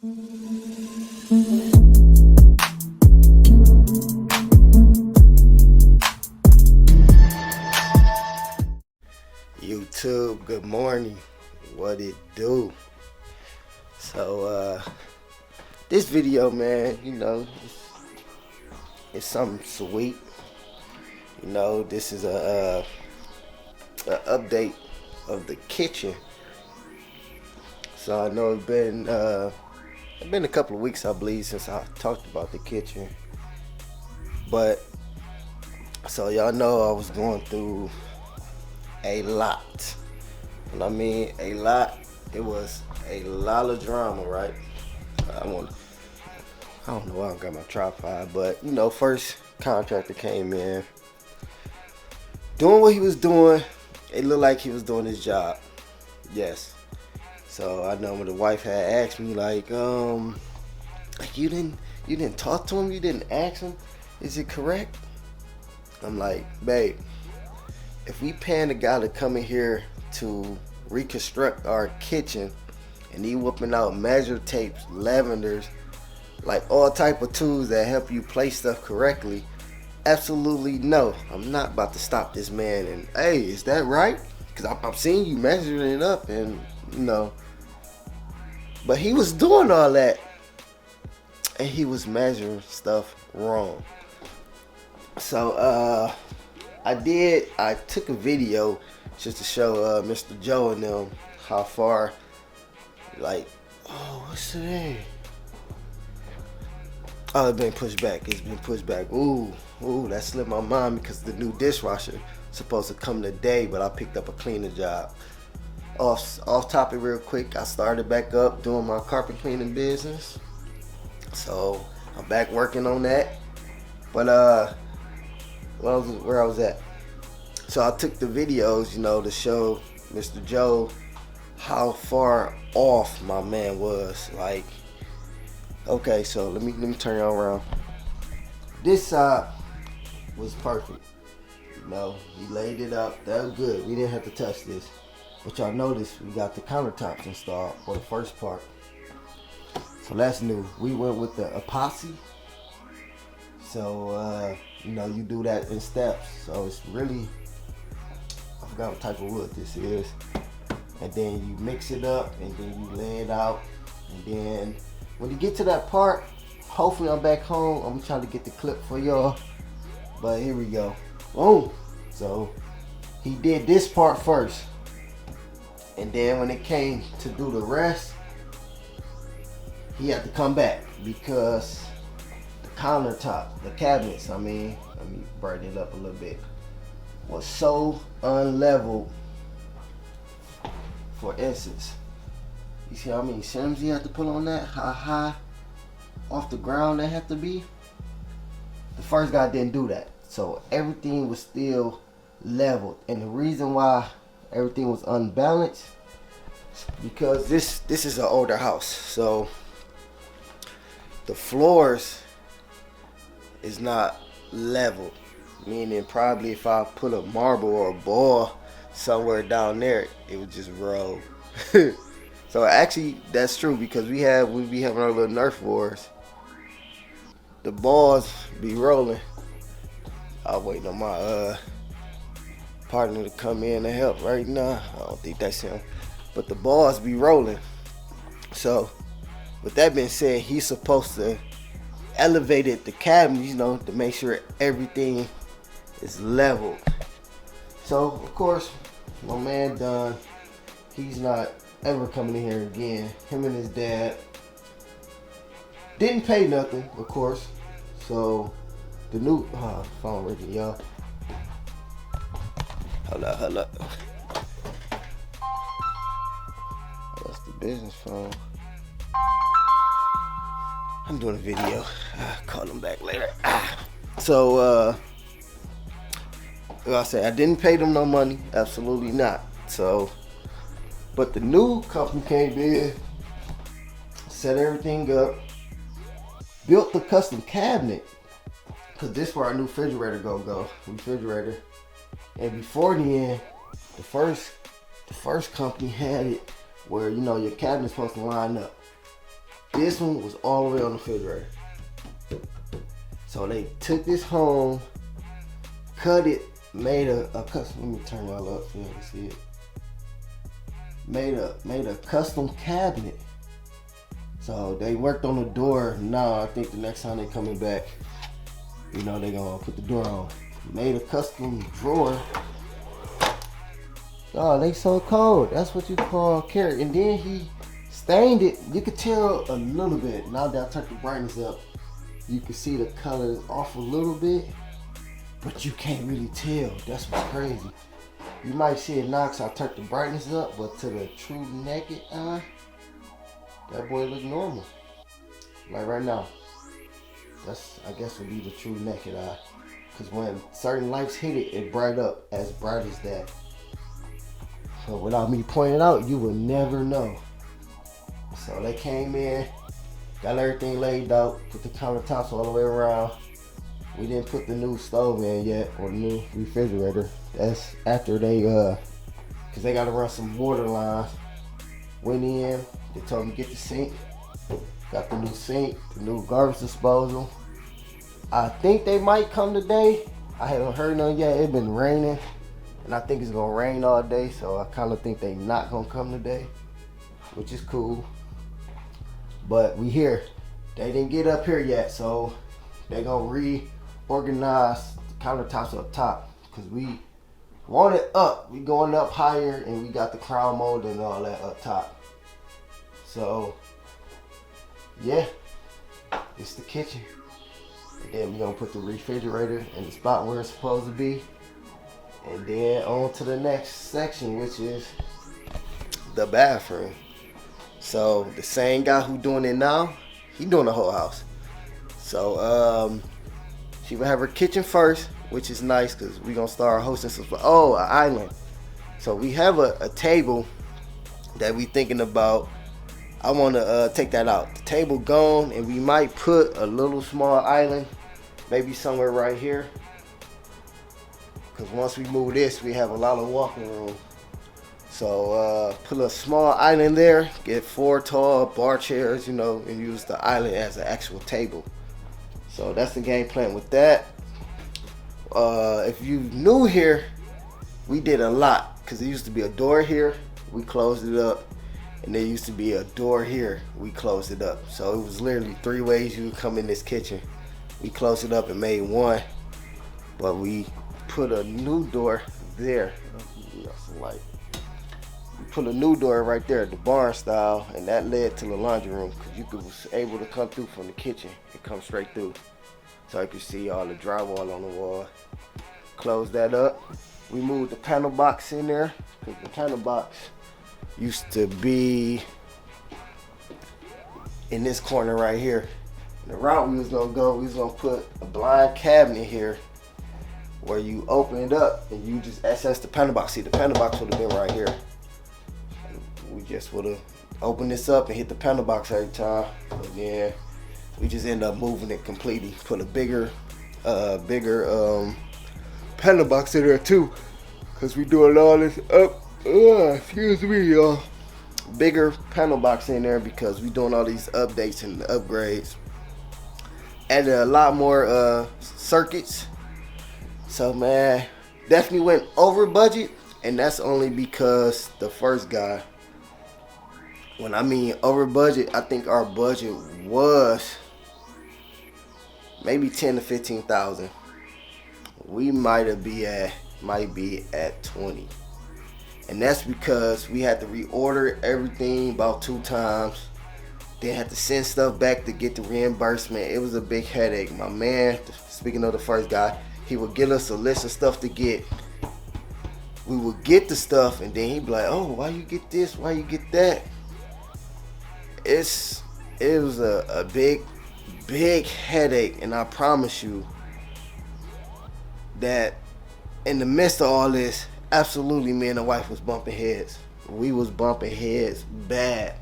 YouTube, good morning. What it do? So this video, man, it's something sweet. This is a update of the kitchen. So I know it's been a couple of weeks, I believe, since I talked about the kitchen. But so y'all know I was going through a lot. When I mean a lot, it was a lot of drama, right? I don't know why I got my tripod, but first contractor came in, doing what he was doing. It looked like he was doing his job. Yes. So I know when the wife had asked me, like you didn't talk to him, you didn't ask him, is it correct? I'm like, babe, if we paying the guy to come in here to reconstruct our kitchen and he whooping out measure tapes, lavenders, like all type of tools that help you place stuff correctly, absolutely no. I'm not about to stop this man and, hey, is that right? Because I'm seeing you measuring it up and, But he was doing all that and he was measuring stuff wrong. So, I took a video just to show Mr. Joe and them how far, like, what's today? Oh, it's been pushed back. It's been pushed back. Ooh, that slipped my mind because the new dishwasher supposed to come today, but I picked up a cleaning job. Off topic real quick, I started back up doing my carpet cleaning business. So I'm back working on that. But where I was at. So I took the videos, to show Mr. Joe how far off my man was. Like, okay, so let me turn y'all around. This side was perfect. He laid it up. That was good. We didn't have to touch this. But y'all notice we got the countertops installed for the first part. So that's new. We went with the epoxy. So you do that in steps. So it's really, I forgot what type of wood this is. And then you mix it up and then you lay it out. And then when you get to that part, hopefully I'm back home. I'm trying to get the clip for y'all. But here we go. Boom. So he did this part first. And then when it came to do the rest, he had to come back because the countertop, the cabinets, let me brighten it up a little bit, was so unleveled. For instance, you see how many shims you have to put on that? How high off the ground they have to be? The first guy didn't do that. So everything was still leveled. And the reason why everything was unbalanced because this is an older house. So the floors is not leveled. Meaning probably if I put a marble or a ball somewhere down there, it would just roll. So actually that's true because we be having our little Nerf wars. The balls be rolling. I'm waiting on my partner to come in and help right now. I don't think that's him. But the balls be rolling. So with that being said, he's supposed to elevate the cabinet, to make sure everything is leveled. So of course, my man done. He's not ever coming in here again. Him and his dad didn't pay nothing, of course. So the new phone ringing, y'all. Hold up. That's the business phone. I'm doing a video. Call him back later. So like I said, I didn't pay them no money. Absolutely not. So, but the new company came in, set everything up, built the custom cabinet. Cause this is where our new refrigerator go. Refrigerator. And before the end, the first company had it where your cabinet's supposed to line up. This one was all the way on the refrigerator. So they took this home, cut it, made a custom. Let me turn y'all up so you can see it. Made a custom cabinet. So they worked on the door. Now I think the next time they coming back, you know, they gonna put the door on. Made a custom drawer. Oh, they so cold. That's what you call carrot. And then he stained it. You could tell a little bit. Now that I turned the brightness up, you can see the colors off a little bit, but you can't really tell. That's what's crazy. You might see it now because I turned the brightness up, but to the true naked eye, that boy look normal. Like right now. That's, I guess, would be the true naked eye. Because when certain lights hit it, it bright up as bright as that. So without me pointing out, you would never know. So they came in, got everything laid out, put the countertops all the way around. We didn't put the new stove in yet, or the new refrigerator. That's after they, cause they gotta run some water lines. Went in, they told me to get the sink. Got the new sink, the new garbage disposal. I think they might come today. I haven't heard none yet. It's been raining, and I think it's gonna rain all day, so I kind of think they not gonna come today, which is cool. But we here. They didn't get up here yet, so they gonna reorganize the countertops up top, because we want it up. We going up higher, and we got the crown mold and all that up top. So yeah, it's the kitchen. And then we're gonna put the refrigerator in the spot where it's supposed to be. And then on to the next section, which is the bathroom. So the same guy who doing it now, he doing the whole house. So she will have her kitchen first, which is nice because we're gonna start hosting some. Oh, an island. So we have a table that we thinking about. I want to take that out. The table gone, and we might put a little small island, maybe somewhere right here. Because once we move this, we have a lot of walking room. So put a small island there, get 4 tall bar chairs, you know, and use the island as an actual table. So that's the game plan with that. If you new here, we did a lot because there used to be a door here. We closed it up. And there used to be a door here. We closed it up. So it was literally 3 ways you would come in this kitchen. We closed it up and made one. But we put a new door there. Some light. We put a new door right there, the barn style, and that led to the laundry room because you was able to come through from the kitchen and come straight through. So you could see all the drywall on the wall. Close that up. We moved the panel box in there because the panel box used to be in this corner right here. The route we was gonna go, we was gonna put a blind cabinet here where you open it up and you just access the panel box. See, the panel box would have been right here. We just would have opened this up and hit the panel box every time. But then we just end up moving it completely. Put a bigger panel box in there too, cause we doing all this up. Excuse me, y'all. Bigger panel box in there because we doing all these updates and upgrades. Added a lot more circuits. So man, definitely went over budget, and that's only because the first guy. When I mean over budget, I think our budget was maybe 10 to 15,000. We might be at 20. And that's because we had to reorder everything about 2 times. Then had to send stuff back to get the reimbursement. It was a big headache. My man, speaking of the first guy, he would give us a list of stuff to get. We would get the stuff and then he'd be like, oh, why you get this? Why you get that? It was a big headache, and I promise you that in the midst of all this, absolutely, me and the wife was bumping heads. We was bumping heads bad.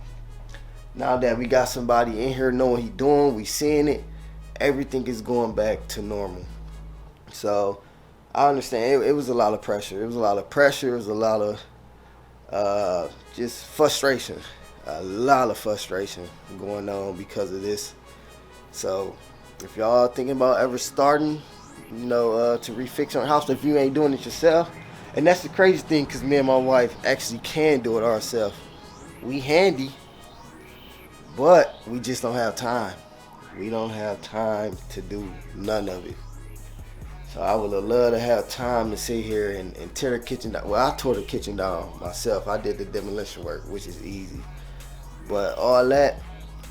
Now that we got somebody in here knowing what he doing, we seeing it, everything is going back to normal. So I understand it was a lot of pressure. It was a lot of just frustration. A lot of frustration going on because of this. So if y'all thinking about ever starting, to refix your house, if you ain't doing it yourself, and that's the crazy thing, because me and my wife actually can do it ourselves. We handy, but we just don't have time. We don't have time to do none of it. So I would have loved to have time to sit here and tear the kitchen down. Well, I tore the kitchen down myself. I did the demolition work, which is easy. But all that,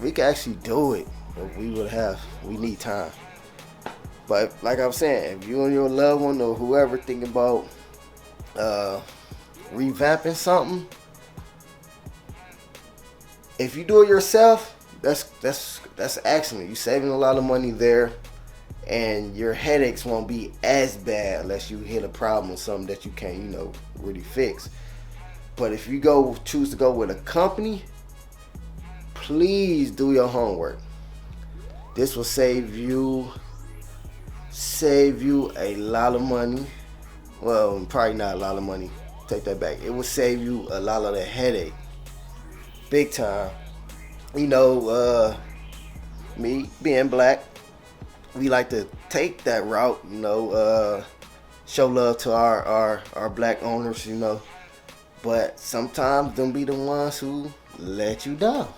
we can actually do it. But we need time. But like I was saying, if you and your loved one or whoever thinking about revamping something, if you do it yourself, that's excellent. You're saving a lot of money there, and your headaches won't be as bad unless you hit a problem or something that you can't, really fix. But if you choose to go with a company, please do your homework. This will save you a lot of money. Well, probably not a lot of money. Take that back. It will save you a lot of the headache. Big time. Me being black, we like to take that route, show love to our black owners, But sometimes them be the ones who let you down.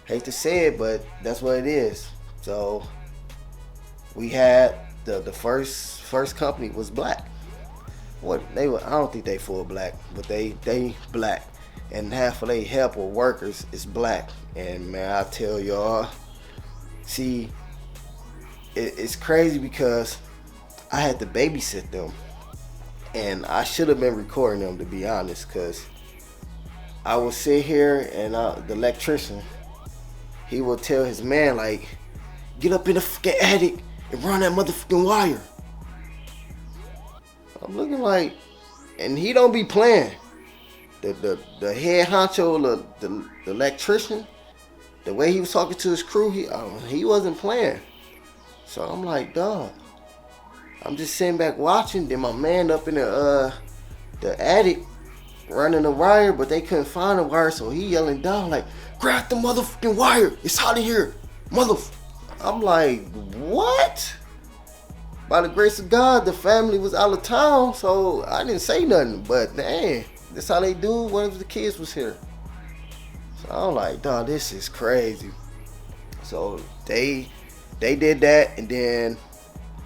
Hate to say it, but that's what it is. So we had the first company was black. I don't think they full black, but they black. And half of their help or workers is black. And man, I tell y'all, see, it's crazy because I had to babysit them. And I should have been recording them, to be honest, because I would sit here and the electrician, he would tell his man, like, get up in the fucking attic and run that motherfucking wire. I'm looking like, and he don't be playing. The head honcho, the electrician, the way he was talking to his crew, he wasn't playing. So I'm like, dog. I'm just sitting back watching. Then my man up in the attic running the wire, but they couldn't find the wire, so he yelling down like, grab the motherfucking wire. It's hot in here. I'm like, what? By the grace of God, the family was out of town, so I didn't say nothing. But dang, that's how they do what if the kids was here. So I'm like, dog, this is crazy. So they did that, and then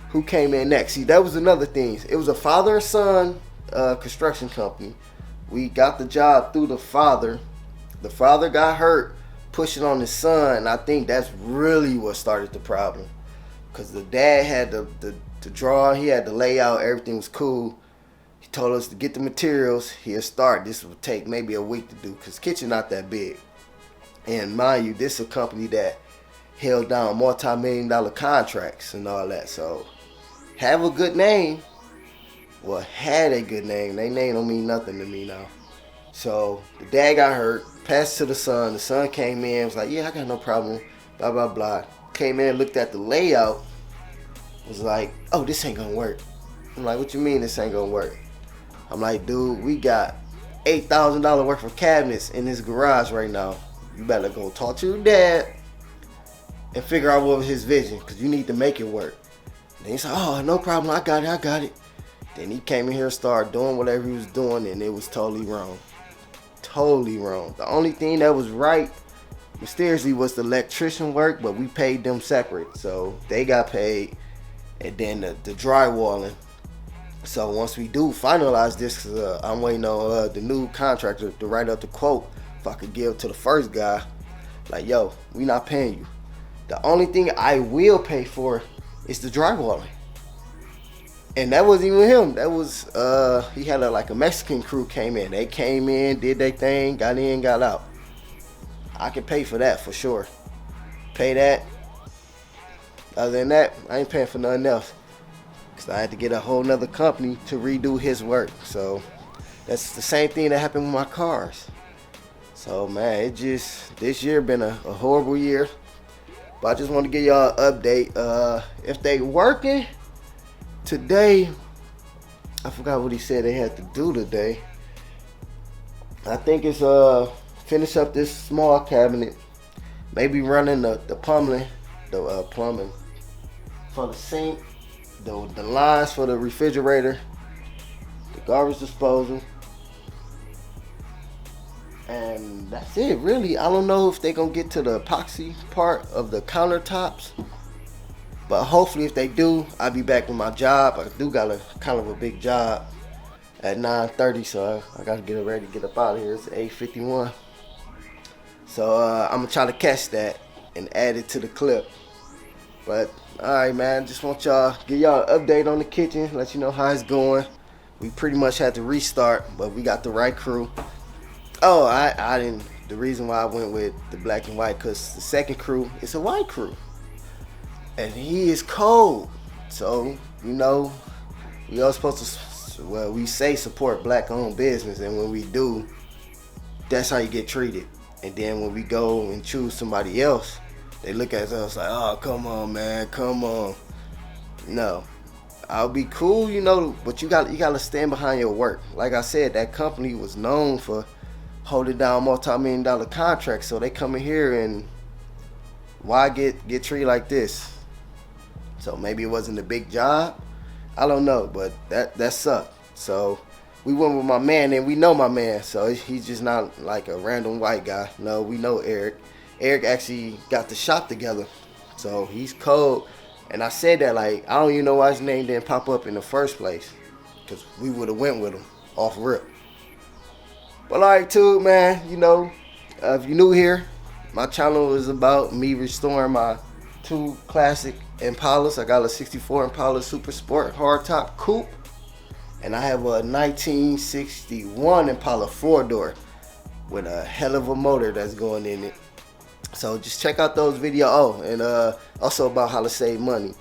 who came in next? See, that was another thing. It was a father and son construction company. We got the job through the father. The father got hurt pushing on his son, and I think that's really what started the problem. Because the dad had the draw, he had the layout, everything was cool. He told us to get the materials, he'll start. This would take maybe a week to do because kitchen not that big. And mind you, this is a company that held down multi-million-dollar contracts and all that. So have a good name. Well, had a good name. Their name don't mean nothing to me now. So the dad got hurt, passed to the son. The son came in, was like, yeah, I got no problem, blah, blah, blah. Came in, looked at the layout, was like, oh, this ain't gonna work. I'm like, what you mean this ain't gonna work? I'm like, dude, we got $8,000 worth of cabinets in this garage right now. You better go talk to your dad and figure out what was his vision, because you need to make it work. And then he said, oh, no problem, I got it. Then he came in here and started doing whatever he was doing, and it was totally wrong. Totally wrong. The only thing that was right, mysteriously, was the electrician work, but we paid them separate. So they got paid, and then the drywalling. So once we do finalize this, cause I'm waiting on the new contractor to write up the quote if I could give to the first guy. Like, yo, we not paying you. The only thing I will pay for is the drywalling. And that wasn't even him. That was, he had a Mexican crew came in. They came in, did their thing, got in, got out. I can pay for that for sure. Pay that. Other than that, I ain't paying for nothing else. Because I had to get a whole nother company to redo his work. So that's the same thing that happened with my cars. So man, this year been a horrible year. But I just want to give y'all an update. If they working today, I forgot what he said they had to do today. I think it's finish up this small cabinet. Maybe running the plumbing, plumbing for the sink, the lines for the refrigerator, the garbage disposal, and that's it really. I don't know if they're gonna get to the epoxy part of the countertops, but hopefully if they do, I'll be back with my job. I do got a kind of a big job at 9:30, so I gotta get ready to get up out of here. It's 8:51. So I'm gonna try to catch that and add it to the clip. But alright man, just want y'all, give y'all an update on the kitchen, let you know how it's going. We pretty much had to restart, but we got the right crew. Oh, I didn't, the reason why I went with the black and white, cause the second crew is a white crew. And he is cold. So, you know, we all supposed to, well, we say support black owned business, and when we do, that's how you get treated. And then when we go and choose somebody else, they look at us like, oh, come on, man, come on. No, I'll be cool, you know, but you got to stand behind your work. Like I said, that company was known for holding down multi-million-dollar contracts, so they come in here and why get treated like this? So maybe it wasn't a big job. I don't know, but that sucked. So we went with my man, and we know my man, so he's just not like a random white guy. No, we know Eric. Eric actually got the shop together, so he's cold. And I said that, like, I don't even know why his name didn't pop up in the first place, because we would have went with him off rip. But alright, too, man, you know, if you're new here, my channel is about me restoring my 2 classic Impalas. I got a 64 Impala Super Sport hardtop coupe, and I have a 1961 Impala 4-door with a hell of a motor that's going in it. So just check out those videos. Oh, and also about how to save money.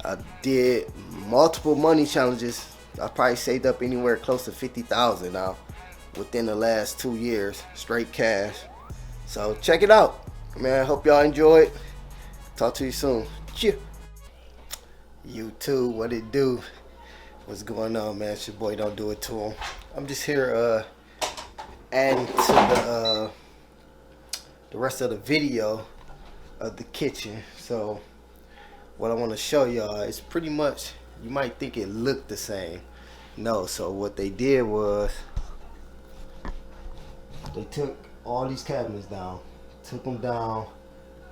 I did multiple money challenges. I probably saved up anywhere close to $50,000 now within the last 2 years, straight cash. So check it out, man. Hope y'all enjoy it. Talk to you soon. Cheers. YouTube, what it do? What's going on, man? It's your boy, Don't Do It To Him. I'm just here adding to the rest of the video of the kitchen. So what I want to show y'all is pretty much, you might think it looked the same. No, so what they did was they took all these cabinets down, took them down,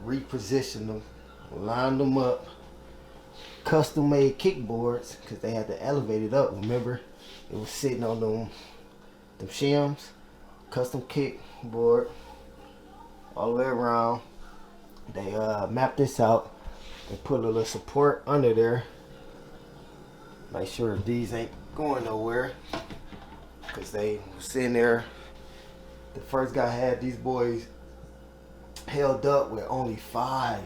repositioned them, lined them up, custom made kickboards, because they had to elevate it up. Remember, it was sitting on them shims. Custom kickboard all the way around. They mapped this out. They put a little support under there. Make sure these ain't going nowhere, because they were sitting there. The first guy had these boys held up with only 5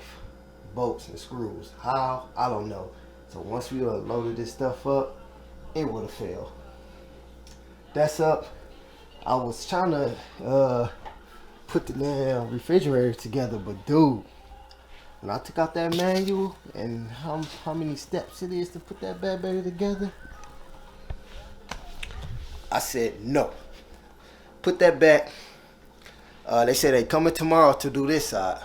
bolts and screws. How? I don't know. So once we loaded this stuff up, it would have failed. That's up. I was trying to put the damn refrigerator together, but dude, when I took out that manual and how many steps it is to put that bad baby together, I said no. Put that back. They said they coming tomorrow to do this side.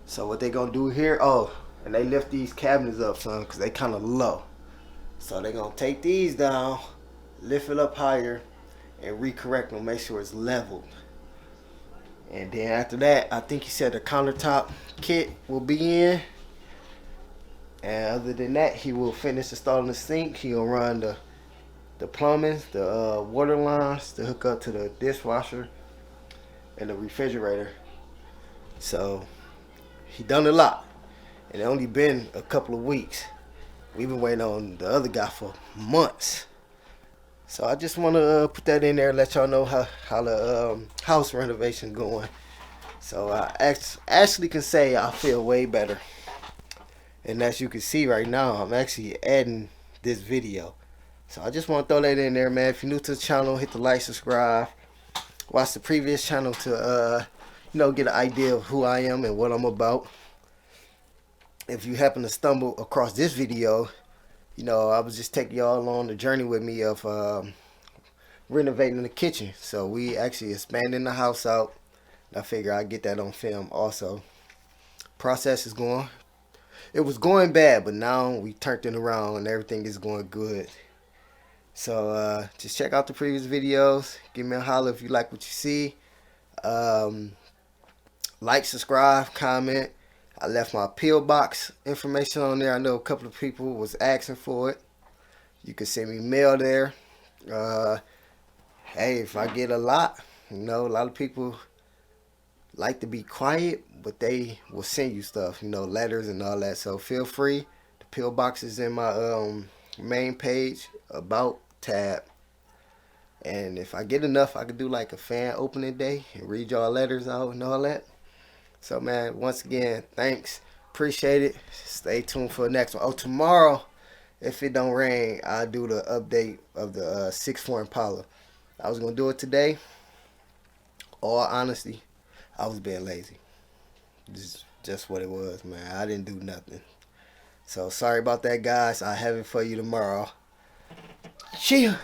So what they gonna do here? Oh, and they lift these cabinets up, son, because they kind of low. So they gonna take these down, lift it up higher, and recorrect them, make sure it's leveled. And then after that, I think he said the countertop kit will be in. And other than that, he will finish installing the sink. He'll run the plumbing, the water lines to hook up to the dishwasher and the refrigerator. So he done a lot, and it only been a couple of weeks. We've been waiting on the other guy for months. So I just want to put that in there, let y'all know how the house renovation going. So I actually can say I feel way better. And as you can see right now, I'm actually adding this video. So I just want to throw that in there, man. If you're new to the channel, hit the like, subscribe. Watch the previous channel to get an idea of who I am and what I'm about. If you happen to stumble across this video, I was just taking y'all on the journey with me of renovating the kitchen. So we actually expanding the house out. I figure I'd get that on film also. Process is going. It was going bad, but now we turned it around and everything is going good. So just check out the previous videos. Give me a holler if you like what you see. Um, like, subscribe, comment. I left my P.O. box information on there. I know a couple of people was asking for it. You can send me mail there. Hey, if I get a lot, a lot of people like to be quiet, but they will send you stuff, letters and all that. So feel free. The P.O. box is in my main page, About tab. And if I get enough, I could do like a fan opening day and read y'all letters out and all that. So, man, once again, thanks. Appreciate it. Stay tuned for the next one. Oh, tomorrow, if it don't rain, I'll do the update of the 6.4 Impala. I was going to do it today. All honesty, I was being lazy. Just what it was, man. I didn't do nothing. So, sorry about that, guys. I'll have it for you tomorrow. Cheers.